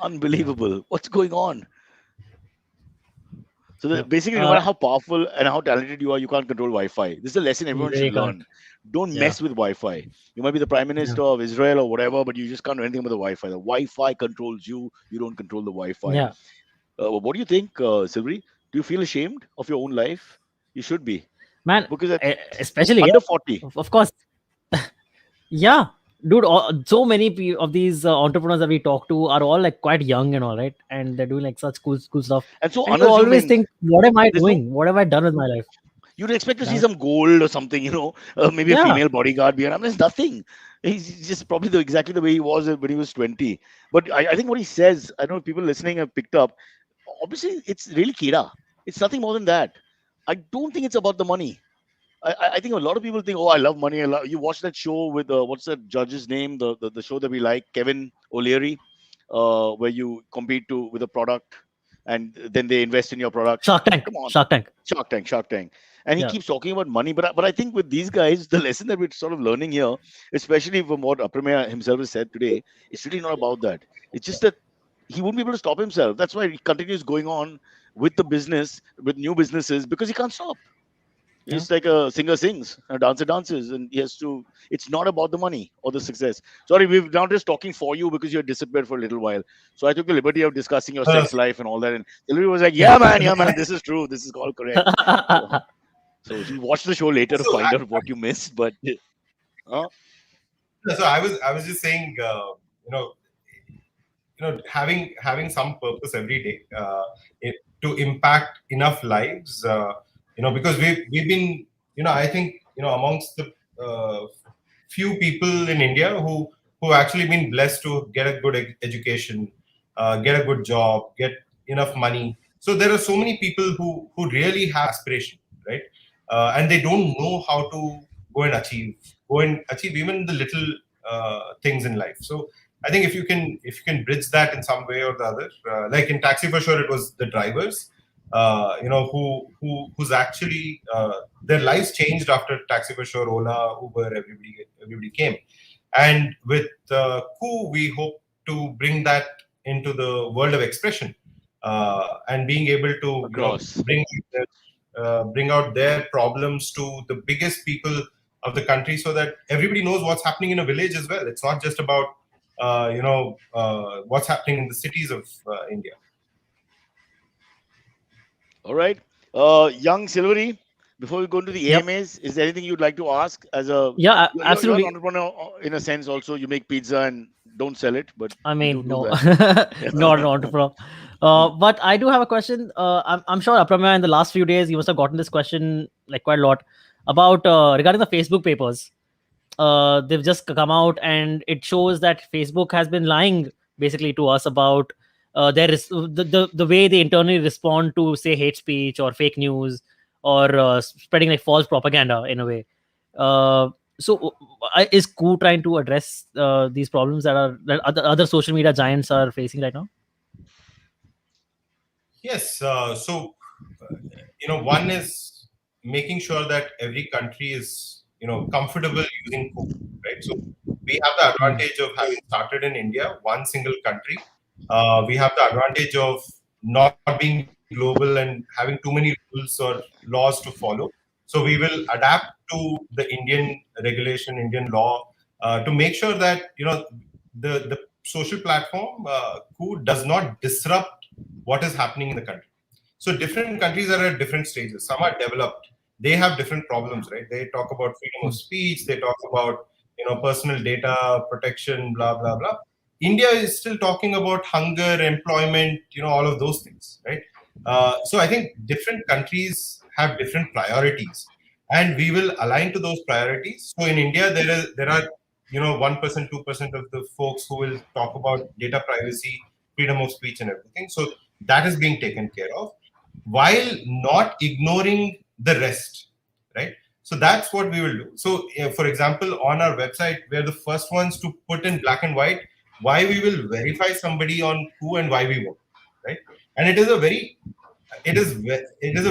Unbelievable. What's going on? So basically, no matter how powerful and how talented you are, you can't control Wi-Fi. This is a lesson everyone should learn. Don't mess with Wi-Fi. You might be the Prime Minister of Israel or whatever, but you just can't do anything with the Wi-Fi. The Wi-Fi controls you. You don't control the Wi-Fi. Yeah. What do you think, Silvery? Do you feel ashamed of your own life? You should be. Man, because especially under 40. Of course. Yeah. Dude, so many of these entrepreneurs that we talk to are all like quite young and all, right? And they're doing like such cool stuff. And so you always think, what am I doing? What have I done with my life? You'd expect to see some gold or something, maybe a female bodyguard behind him. There's nothing. He's just probably exactly the way he was when he was 20. But I think what he says, I don't know if people listening have picked up. Obviously, it's really Kira. It's nothing more than that. I don't think it's about the money. I think a lot of people think, oh, I love money. You watch that show with what's that judge's name? The show that we like, Kevin O'Leary, where you compete with a product and then they invest in your product. Shark Tank. Come on. Shark Tank. And he keeps talking about money. But I think with these guys, the lesson that we're sort of learning here, especially from what Aprameya himself has said today, it's really not about that. It's just that he won't be able to stop himself. That's why he continues going on with the business, with new businesses, because he can't stop. It's like a singer sings, a dancer dances, and he has to. It's not about the money or the success. Sorry, we've now just talking for you because you had disappeared for a little while. So I took the liberty of discussing your No, sex life and all that. And Hillary was like, yeah, man, this is true. This is all correct." So, so she'll watch the show later to so, find out what you missed. But uh, so I was just saying, you know, having some purpose every day to impact enough lives, because we've been, I think, amongst the few people in India who actually been blessed to get a good education, get a good job, get enough money. So there are so many people who really have aspiration, right? And they don't know how to go and achieve even the little things in life. So I think if you can bridge that in some way or the other, like in Taxi for Sure, it was the drivers, who's actually their lives changed after Taxi for Sure, Ola, Uber, everybody came, and with Coup, we hope to bring that into the world of expression, and being able to across. bring out their problems to the biggest people of the country, so that everybody knows what's happening in a village as well. It's not just about what's happening in the cities of India. All right. Young Silvery, before we go into the Yep. AMAs, is there anything you'd like to ask? As a Yeah, you're an absolutely. entrepreneur in a sense. Also, you make pizza and don't sell it, but I you do mean, do no, that. not an entrepreneur. But I do have a question. I'm sure Aprameya, in the last few days, you must have gotten this question like quite a lot about regarding the Facebook papers. They've just come out, and it shows that Facebook has been lying basically to us about the way they internally respond to, say, hate speech or fake news, or spreading like false propaganda in a way. So is Ku trying to address these problems that other social media giants are facing right now? Yes. So, one is making sure that every country is, comfortable using Coke, right? So we have the Mm. advantage of having started in India, one single country. We have the advantage of not being global and having too many rules or laws to follow. So we will adapt to the Indian regulation, Indian law, to make sure that, the social platform, Coke, does not disrupt what is happening in the country. So different countries are at different stages. Some are developed. They have different problems, right? They talk about freedom of speech. They talk about, personal data protection, blah blah blah. India is still talking about hunger, employment, all of those things, right? So I think different countries have different priorities, and we will align to those priorities. So in India, there are 1%, 2% of the folks who will talk about data privacy, freedom of speech, and everything. So that is being taken care of, while not ignoring the rest, right? So that's what we will do. So, for example, on our website, we're the first ones to put in black and white why we will verify somebody on who and why we won't, right? And it is a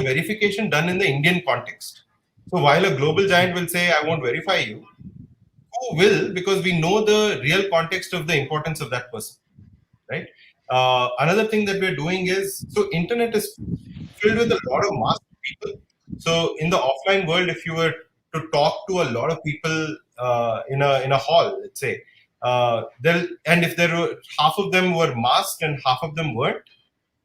verification done in the Indian context. So while a global giant will say, I won't verify you, who will, because we know the real context of the importance of that person, right? Another thing that we're doing is, so internet is filled with a lot of masked people. So in the offline world, if you were to talk to a lot of people in a hall, let's say, and if there were half of them were masked and half of them weren't,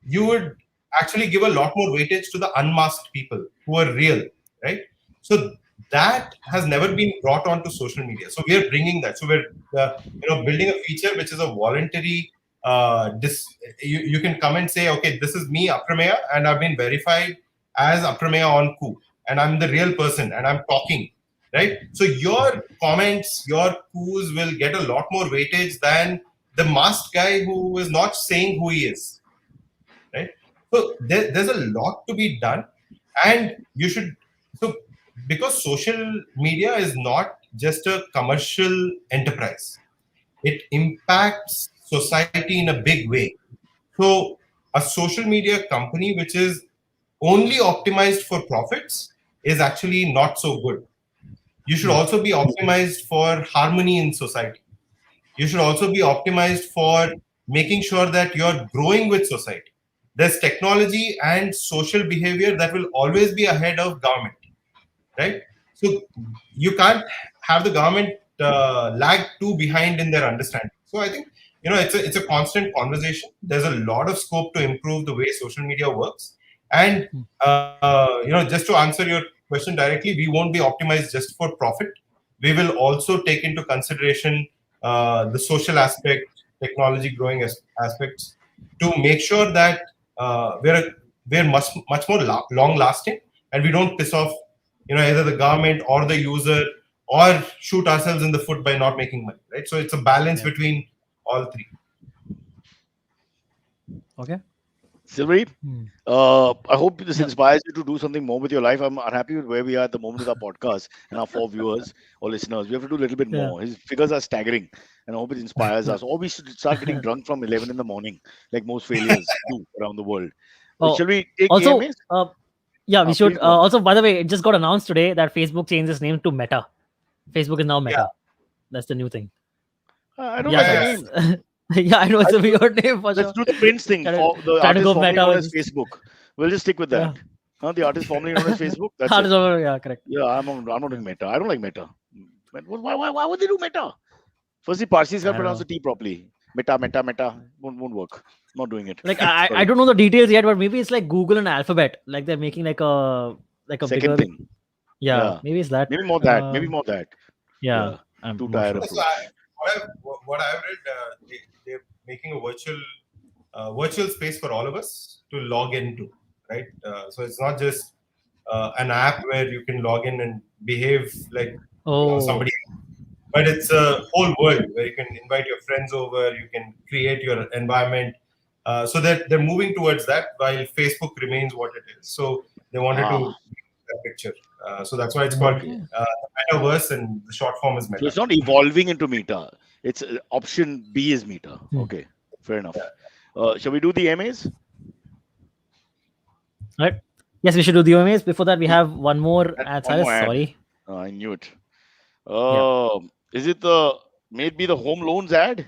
you would actually give a lot more weightage to the unmasked people who are real, right? So that has never been brought onto social media. So we are bringing that. So we're building a feature which is a voluntary. You can come and say, okay, this is me, Aprameya, and I've been verified as Aprameya on Coup, and I'm the real person, and I'm talking, right? So your comments, your coups will get a lot more weightage than the masked guy who is not saying who he is, right? So there's a lot to be done, and you should. So because social media is not just a commercial enterprise, it impacts society in a big way. So a social media company which is only optimized for profits is actually not so good. You should also be optimized for harmony in society. You should also be optimized for making sure that you're growing with society. There's technology and social behavior that will always be ahead of government. right? So you can't have the government lag too behind in their understanding. So I think it's a constant conversation. There's a lot of scope to improve the way social media works, and just to answer your question directly, we won't be optimized just for profit. We will also take into consideration the social aspect, technology growing aspects, to make sure that we're much more long lasting, and we don't piss off either the government or the user, or shoot ourselves in the foot by not making money, right? So it's a balance between all three. Okay. Silvery, I hope this inspires you to do something more with your life. I'm unhappy with where we are at the moment with our podcast and our 4 viewers or listeners. We have to do a little bit Yeah. more. His figures are staggering, and I hope it inspires us. Or we should start getting drunk from 11 in the morning, like most failures do around the world. Oh, Shall we take also, AMAs? yeah, we should. Please go on. Also, by the way, it just got announced today that Facebook changed its name to Meta. Facebook is now Meta. That's the new thing. I don't Yeah, like the guys. name. Yeah, I know it's a weird name for Let's sure. do the Prince thing Trying to- for the trying to artist go formerly meta known with as this. Facebook. We'll just stick with that. The artist formerly known as Facebook. That's Hard it. is over, yeah, correct. Yeah, I'm not doing Meta. I don't like Meta. Why would they do Meta? Firstly, Parsis I can't don't pronounce know. the T properly. Meta won't work. Not doing it. Like I Sorry. don't know the details yet, but maybe it's like Google and Alphabet. Like they're making like a Second bigger thing. yeah, Yeah. maybe it's that. Maybe more that. Maybe more that. Yeah. I'm Too not tired sure. of So what I've read, they're making a virtual space for all of us to log into, right? So it's not just an app where you can log in and behave like somebody, but it's a whole world where you can invite your friends over, you can create your environment. So they're moving towards that, while Facebook remains what it is. So they wanted to that picture. So that's why it's called Metaverse, and the short form is Meta. So it's not evolving into Meta. It's option B is Meta. Okay, fair enough. Shall we do the AMAs? Right. Yes, we should do the OMAs. Before that, we have one more ad. One more ad. Sorry. I knew it. Is it maybe the home loans ad?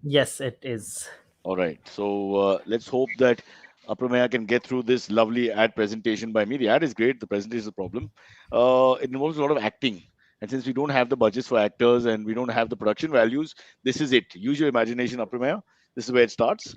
Yes, it is. All right. So let's hope that Aprameya can get through this lovely ad presentation by me. The ad is great. The presentation is the problem. It involves a lot of acting. And since we don't have the budgets for actors and we don't have the production values, this is it. Use your imagination, Aprameya. This is where it starts.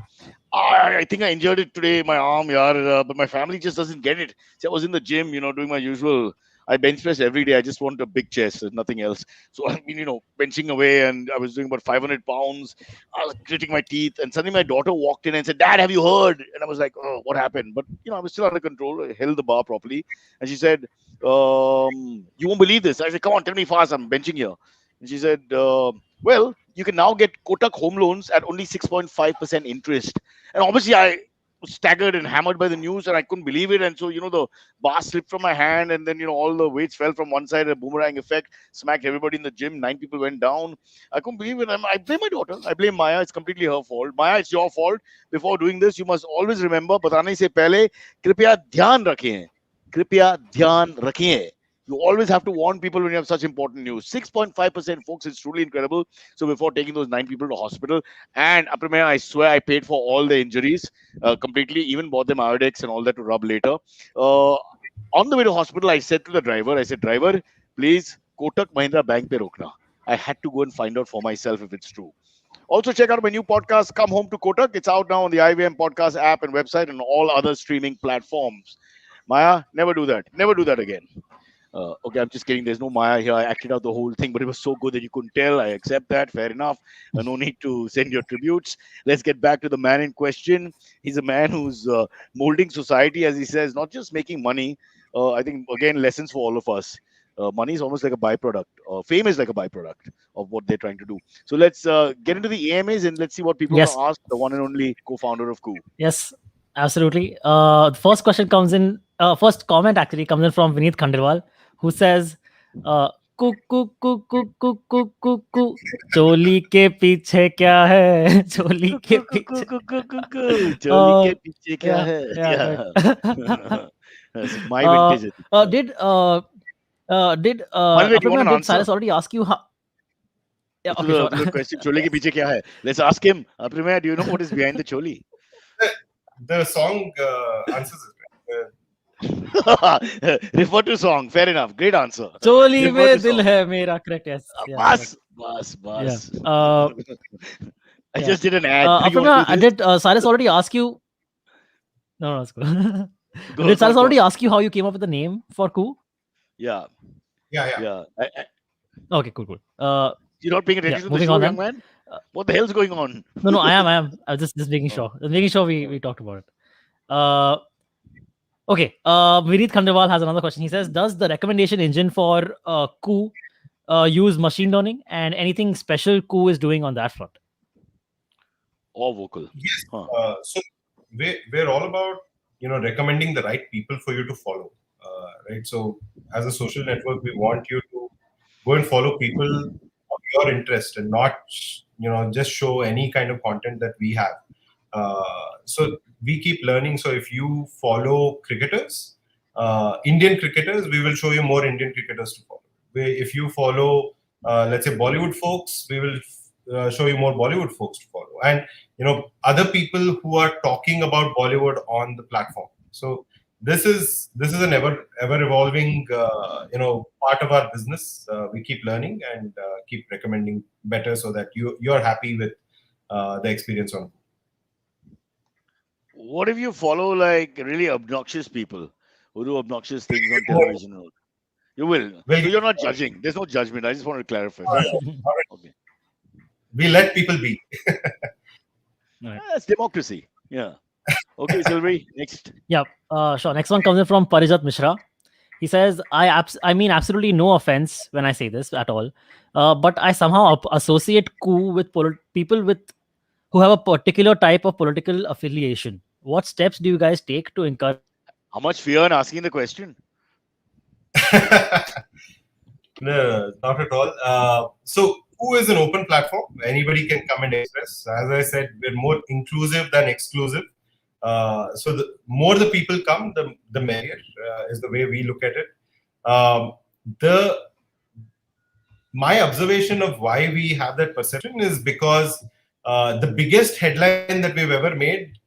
I think I injured it today, my arm, but my family just doesn't get it. See, I was in the gym, doing my usual. I bench press every day. I just want a big chest, there's nothing else. So I've been, benching away, and I was doing about 500 pounds. I was gritting my teeth, and suddenly my daughter walked in and said, "Dad, have you heard?" And I was like, "Oh, what happened?" But I was still under control. I held the bar properly, and she said, "You won't believe this." I said, "Come on, tell me fast. I'm benching here." And she said, "Well, you can now get Kotak home loans at only 6.5% interest." And obviously, I was staggered and hammered by the news, and I couldn't believe it. And so, the bar slipped from my hand, and then, all the weights fell from one side, a boomerang effect, smacked everybody in the gym. 9 people went down. I couldn't believe it. I blame my daughter. I blame Maya. It's completely her fault. Maya, it's your fault. Before doing this, you must always remember, बताने से पहले, कृपया ध्यान रखें. कृपया ध्यान रखें. You always have to warn people when you have such important news. 6.5%, folks, it's truly incredible. So before taking those 9 people to hospital, and Aprameya, I swear I paid for all the injuries completely, even bought them Iodex and all that to rub later. On the way to hospital, I said to the driver, "Driver, please, Kotak Mahindra Bank pe rokna." I had to go and find out for myself if it's true. Also, check out my new podcast, Come Home to Kotak. It's out now on the IVM podcast app and website and all other streaming platforms. Maya, never do that. Never do that again. Okay, I'm just kidding. There's no Maya here. I acted out the whole thing, but it was so good that you couldn't tell. I accept that. Fair enough. No need to send your tributes. Let's get back to the man in question. He's a man who's molding society, as he says, not just making money. I think, again, lessons for all of us. Money is almost like a byproduct. Fame is like a byproduct of what they're trying to do. So let's get into the AMAs and let's see what people Yes. want to ask the one and only co-founder of Koo. Yes, absolutely. The first question comes in. First comment actually comes in from Vineet Khandelwal, who says, "Ku ku ku ku ku ku ku ku, चोली के पीछे क्या है? चोली के पीछे." चोली के पीछे क्या है? Yeah. That's my vintage. Did By the way, do you want Aprameya, an did answer? Cyrus already ask you how? Yeah, okay, sure. To the question, chole ke piche kya hai? Let's ask him. Aprameya, do you know what is behind the choli? The song answers it. Right? Refer to song. Fair enough. Great answer. Choli Refer to mein dil song. hai mera. Correct. Yes. Yeah. Correct. Yeah. Bus. I Yeah. just did an ad. Do you want to Aprameya, do this? did Cyrus already ask you? No, it's cool. Go on, Did go on, Cyrus go on. already ask you how you came up with the name for Ku? Yeah, Yeah, yeah. yeah. Okay, cool. You're not paying Yeah. attention to the Moving show, on young then. man? Uh, What the hell's going on? no, I am. I was just making Oh, sure. Just making sure oh. we talked about it. Okay. Vineet Khandelwal has another question. He says, does the recommendation engine for Ku use machine learning, and anything special Ku is doing on that front? Or vocal. Yes. Huh. So we're all about recommending the right people for you to follow, right? So as a social network, we want you to go and follow people of your interest and not just show any kind of content that we have. So we keep learning. So if you follow cricketers, Indian cricketers, we will show you more Indian cricketers to follow. If you follow, let's say, Bollywood folks, we will show you more Bollywood folks to follow, and other people who are talking about Bollywood on the platform. So this is an ever evolving part of our business. We keep learning and keep recommending better so that you're happy with the experience on. What if you follow like really obnoxious people who do obnoxious things on television? You will. Well, So you're not judging. There's no judgment. I just want to clarify. Fair enough. Okay. we let people be. That's democracy. Yeah. Okay, Silvery, next. Yeah. Sure. Next one comes in from Parijat Mishra. He says, I mean absolutely no offense when I say this at all, but I somehow associate Ku with people who have a particular type of political affiliation. What steps do you guys take to encourage? How much fear in asking the question? No, not at all. So, who is an open platform? Anybody can come and express. As I said, we're more inclusive than exclusive. So, the more the people come, the merrier is the way we look at it. The My observation of why we have that perception is because the biggest headline that we've ever made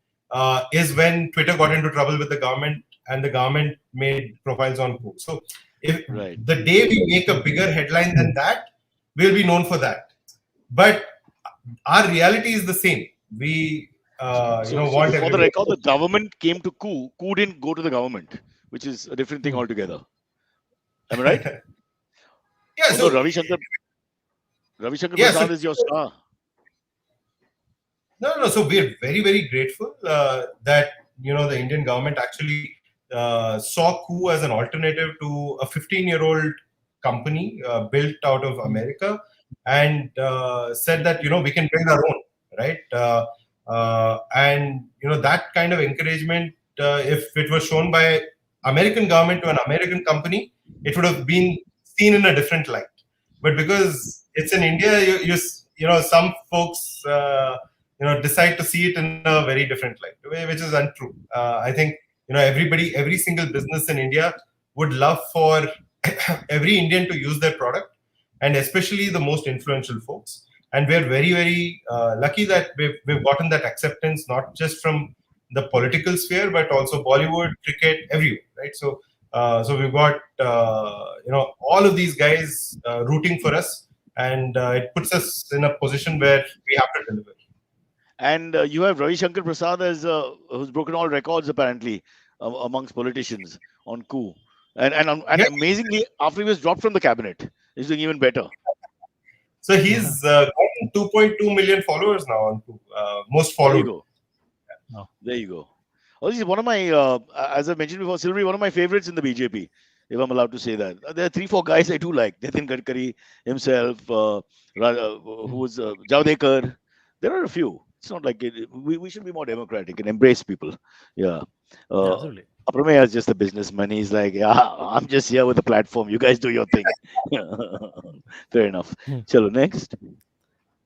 is when Twitter got into trouble with the government and the government made profiles on Cook. So if Right. the day we make a bigger headline than that, we'll be known for that. But our reality is the same. We want for the everybody. record, the government came to Ku. Ku didn't go to the government, which is a different thing altogether. Am I right? Yeah. Although So Ravi Shankar Yeah, so- Prasad is your star. No. So we're very, very grateful that the Indian government actually saw Ku as an alternative to a 15-year-old company built out of America, and said that we can build our own, right? And that kind of encouragement, if it was shown by American government to an American company, it would have been seen in a different light. But because it's in India, some folks decide to see it in a very different light, which is untrue. I think every single business in India would love for every Indian to use their product, and especially the most influential folks. And we're very, very lucky that we've gotten that acceptance, not just from the political sphere, but also Bollywood, cricket, everywhere, right? So we've got all of these guys rooting for us, and it puts us in a position where we have to deliver. And you have Ravi Shankar Prasad as who's broken all records apparently amongst politicians on Ku. And Yeah. amazingly, after he was dropped from the cabinet, he's doing even better. So he's gotten 2.2 million followers now on most There you followed. go. Oh. There you go. Oh, this is one of my, as I mentioned before, Silvery, one of my favorites in the BJP, if I'm allowed to say that. There are 3-4 guys I do like. Nitin Gadkari himself, who's Javadekar. There are a few. It's not like we should be more democratic and embrace people. Yeah. Absolutely. Aprameya is just a businessman. He's like, yeah, I'm just here with the platform. You guys do your thing. Fair enough. Chalo, next.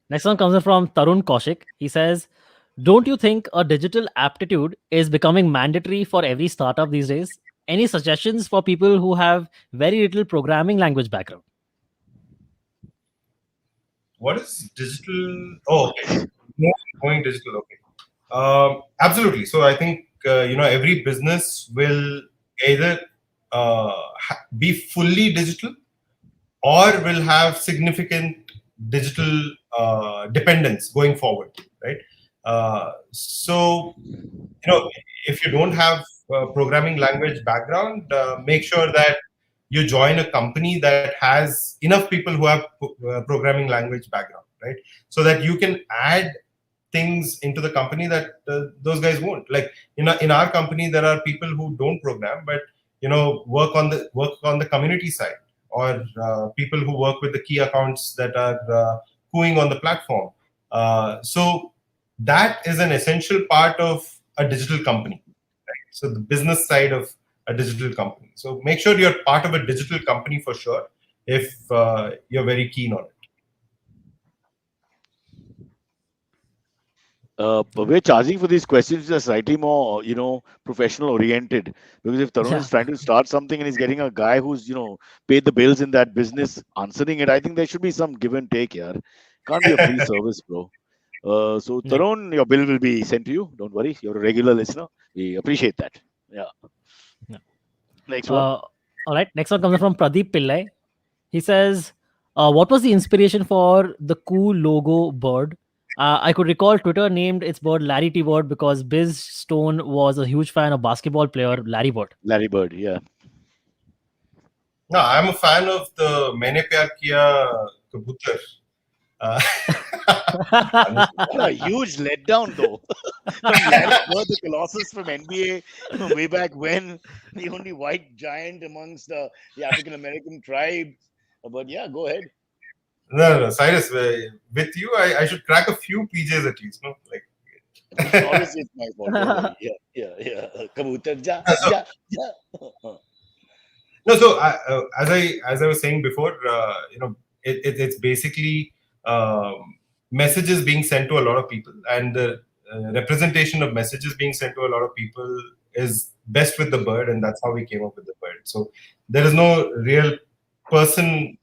Next one comes in from Tarun Kaushik. He says, don't you think a digital aptitude is becoming mandatory for every startup these days? Any suggestions for people who have very little programming language background? What is digital? Oh, okay. Going digital. Okay. Absolutely. So I think every business will either be fully digital or will have significant digital dependence going forward, right? So, if you don't have programming language background, make sure that you join a company that has enough people who have programming language background, right? So that you can add things into the company that those guys won't. Like in our company, there are people who don't program, but work on the community side, or people who work with the key accounts that are queuing on the platform. So that is an essential part of a digital company, right? So the business side of a digital company. So make sure you're part of a digital company for sure if you're very keen on it. But we're charging for these questions which are slightly more, professional oriented. Because if Tarun Yeah. is trying to start something and he's getting a guy who's, paid the bills in that business answering it, I think there should be some give and take here. Can't be a free service, bro. So Yep. Tarun, your bill will be sent to you. Don't worry, you're a regular listener. We appreciate that. Yeah. Yeah. Next one. All right. Next one comes from Pradeep Pillai. He says, what was the inspiration for the cool logo bird? I could recall Twitter named its bird Larry T. Bird because Biz Stone was a huge fan of basketball player Larry Bird. Larry Bird, yeah. No, I'm a fan of the Maine Pyar Kiya Kabutar. What a huge letdown, though. From Larry Bird, the Colossus from NBA, from way back when, the only white giant amongst the African American tribes. But yeah, go ahead. No, Cyrus, with you, I should crack a few PJs at least, no? Like, Honestly, it's my fault. Don't worry. Yeah. Kabutar, ja, ja, ja. No, so as I was saying before, it's basically messages being sent to a lot of people, and the representation of messages being sent to a lot of people is best with the bird, and that's how we came up with the bird. So there is no real person,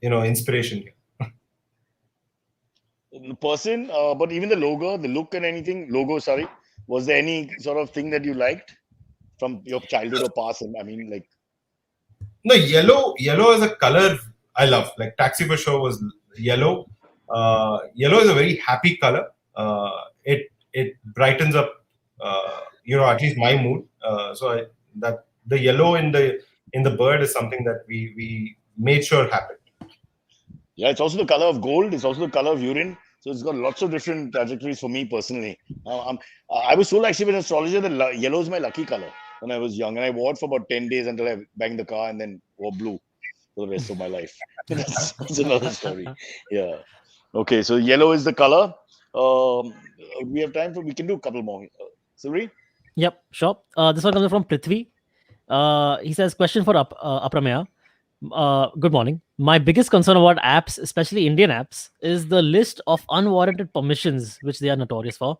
inspiration here. The person, but even the logo, the look and anything, logo, sorry. Was there any sort of thing that you liked from your childhood or past? I mean, like, No, yellow is a color I love. Like Taxi for Sure was yellow. Yellow is a very happy color. It brightens up, at least my mood. That the yellow in the bird is something that we made sure happened. yeah, it's also the color of gold. It's also the color of urine. So it's got lots of different trajectories for me personally. I was told actually with an astrologer that yellow is my lucky color when I was young, and I wore it for about 10 days until I banged the car and then wore blue for the rest of my life. That's another story. Yeah. Okay, so yellow is the color. We have time we can do a couple more. Suri? Yep, sure. This one comes from Prithvi. He says, question for Aprameya. Good morning. My biggest concern about apps, especially Indian apps, is the list of unwarranted permissions which they are notorious for.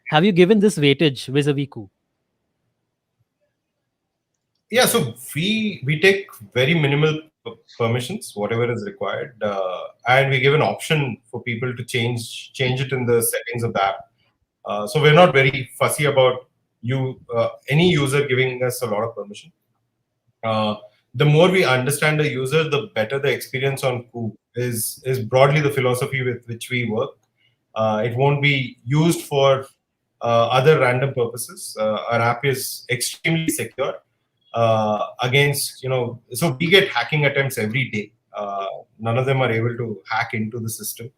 Have you given this weightage vis-a-vis Coup? Yeah, so we take very minimal permissions, whatever is required, and we give an option for people to change it in the settings of the app. So we're not very fussy about any user giving us a lot of permission. The more we understand the user, the better the experience on Coup is broadly the philosophy with which we work. It won't be used for other random purposes. Our app is extremely secure against, so we get hacking attempts every day. None of them are able to hack into the system.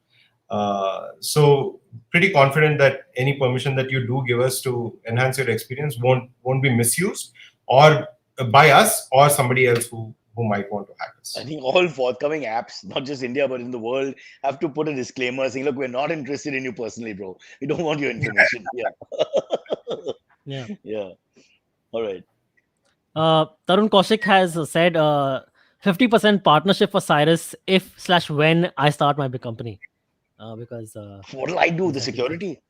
So pretty confident that any permission that you do give us to enhance your experience won't be misused or by us or somebody else who might want to hack us. I think all forthcoming apps, not just India but in the world, have to put a disclaimer saying, "Look, we're not interested in you personally, bro. We don't want your information." Yeah. Yeah. All right. Tarun Kaushik has said 50% partnership for Cyrus if/when I start my big company. Because what will I do? The exactly. security,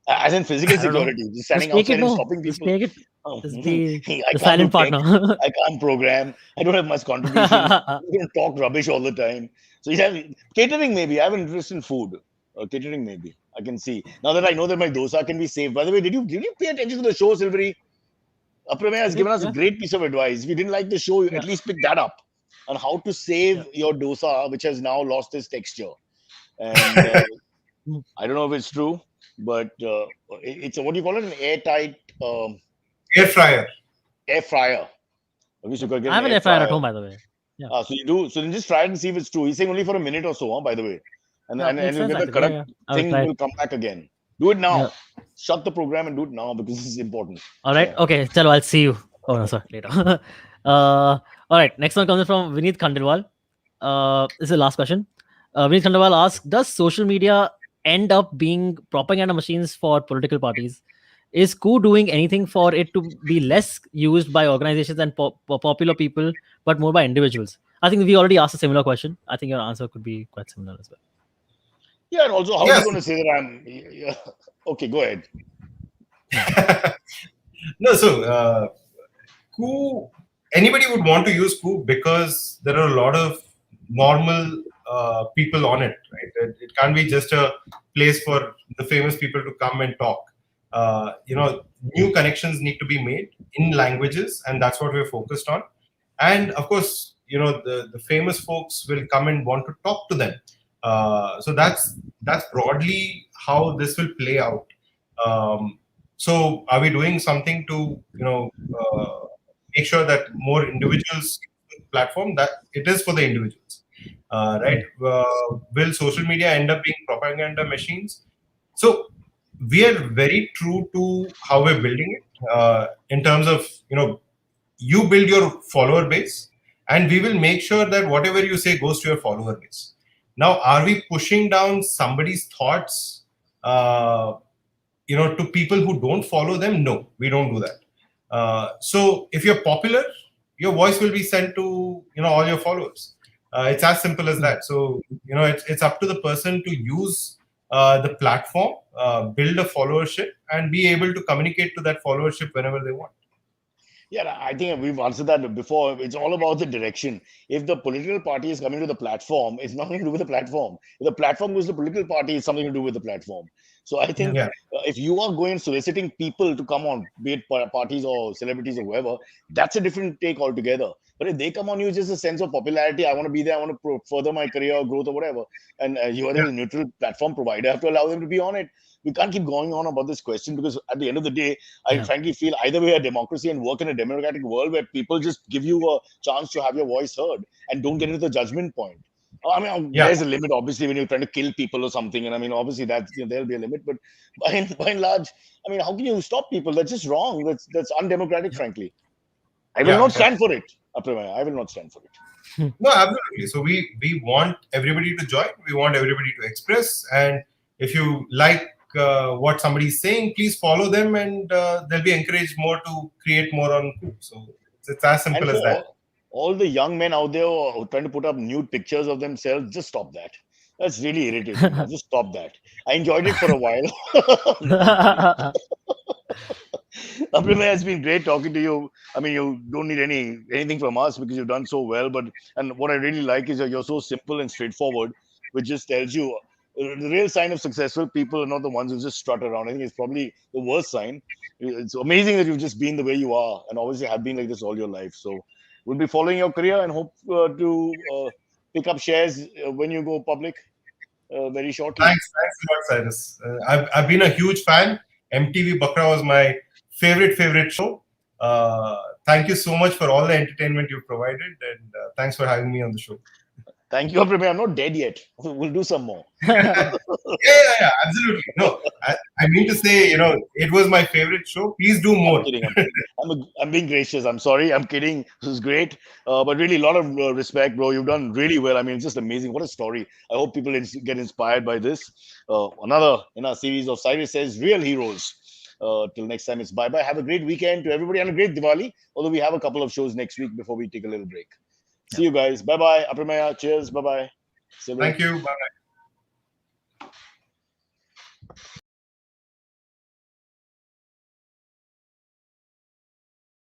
as in physical I don't know. security, just standing Just make outside it and no. stopping Just people. make it. Oh, Just be I the can't do silent tech. partner. I can't program. I don't have much contribution. We don't talk rubbish all the time. So catering maybe. I have an interest in food. Catering maybe. I can see now that I know that my dosa can be saved. By the way, did you pay attention to the show, Silvery? Aprameya has given us a Yeah. great piece of advice. If you didn't like the show, Yeah. at least pick that up on how to save your dosa, which has now lost its texture. And Mm. I don't know if it's true, but it's a, what do you call it? An airtight Air fryer. air fryer. I wish you could get I an have an air air fryer at fryer. home, by the way. Yeah. So you do. So then just try it and see if it's true. He's saying only for a minute or so, by the way, and Yeah, and makes you'll sense get the actually. Yeah, correct yeah. I will thing try. will come back again. Do it Yeah. now. Shut the program and do it now because this is important. All right. Yeah. Okay. Chalo, I'll see you. Oh no, sorry, later. All right. Next one comes from Vineet Khandelwal. This is the last question. Vineet Khandelwal asks, does social media end up being propaganda machines for political parties? Is Coup doing anything for it to be less used by organizations and popular people, but more by individuals? I think we already asked a similar question. I think your answer could be quite similar as well. Yeah, and also, how are you Yes. going to say that I'm? Yeah. Okay, go ahead. No, so Coup, anybody would want to use Coup because there are a lot of normal people on it, right? It can't be just a place for the famous people to come and talk. New connections need to be made in languages, and that's what we're focused on. And of course, the famous folks will come and want to talk to them. So that's broadly how this will play out. So are we doing something to make sure that more individuals use the platform? That it is for the individuals, right? Will social media end up being propaganda machines? So we are very true to how we're building it in terms of you build your follower base, and we will make sure that whatever you say goes to your follower base. Now, are we pushing down somebody's thoughts? To people who don't follow them? No, we don't do that. So if you're popular, your voice will be sent to all your followers. It's as simple as that. So it's up to the person to use the platform, build a followership, and be able to communicate to that followership whenever they want. Yeah, I think we've answered that before. It's all about the direction. If the political party is coming to the platform, it's nothing to do with the platform. If the platform goes to the political party, it's something to do with the platform. So I think Yeah. if you are going soliciting people to come on, be it parties or celebrities or whoever, that's a different take altogether. But if they come on you just a sense of popularity, I want to be there, I want to further my career or growth or whatever, and you are Yeah. the neutral platform provider, have to allow them to be on it. We can't keep going on about this question because at the end of the day, I Yeah. frankly feel either we're a democracy and work in a democratic world where people just give you a chance to have your voice heard and don't get into the judgment point. I mean, Yeah. there's a limit, obviously, when you're trying to kill people or something. And I mean, obviously, there'll be a limit. But by and large, I mean, how can you stop people? That's just wrong. That's undemocratic, frankly. I will Yeah. not stand for it, Aprameya. I will not stand for it. No, absolutely. So we want everybody to join. We want everybody to express. And if you like what somebody is saying, please follow them, and they'll be encouraged more to create more on Coop. So it's as And simple for as that. all the young men out there who are trying to put up nude pictures of themselves, just stop that. That's really irritating. Now, just stop that. I enjoyed it for a while. No, I'm kidding. Aprameya, it's been great talking to you. I mean, you don't need anything from us because you've done so well. But and what I really like is that you're so simple and straightforward, which just tells you the real sign of successful people are not the ones who just strut around. I think it's probably the worst sign. It's amazing that you've just been the way you are, and obviously have been like this all your life. So we'll be following your career and hope to pick up shares when you go public very shortly. Thanks a lot, Cyrus. I've been a huge fan. MTV Bakra was my favorite show. Thank you so much for all the entertainment you provided, and thanks for having me on the show. Thank you, Aprameya. I'm not dead yet. We'll do some more. Yeah, absolutely. No, I mean to say, it was my favorite show. Please do I'm more. kidding. I'm kidding. I'm being gracious. I'm sorry. I'm kidding. This is great. But really, a lot of respect, bro. You've done really well. I mean, it's just amazing. What a story. I hope people get inspired by this. Another in our series of Cyrus Says Real Heroes. Till next time, it's bye bye. Have a great weekend to everybody and a great Diwali. Although we have a couple of shows next week before we take a little break. See you guys. Bye bye. Aprameya. Cheers. Bye bye. Thank you. Bye.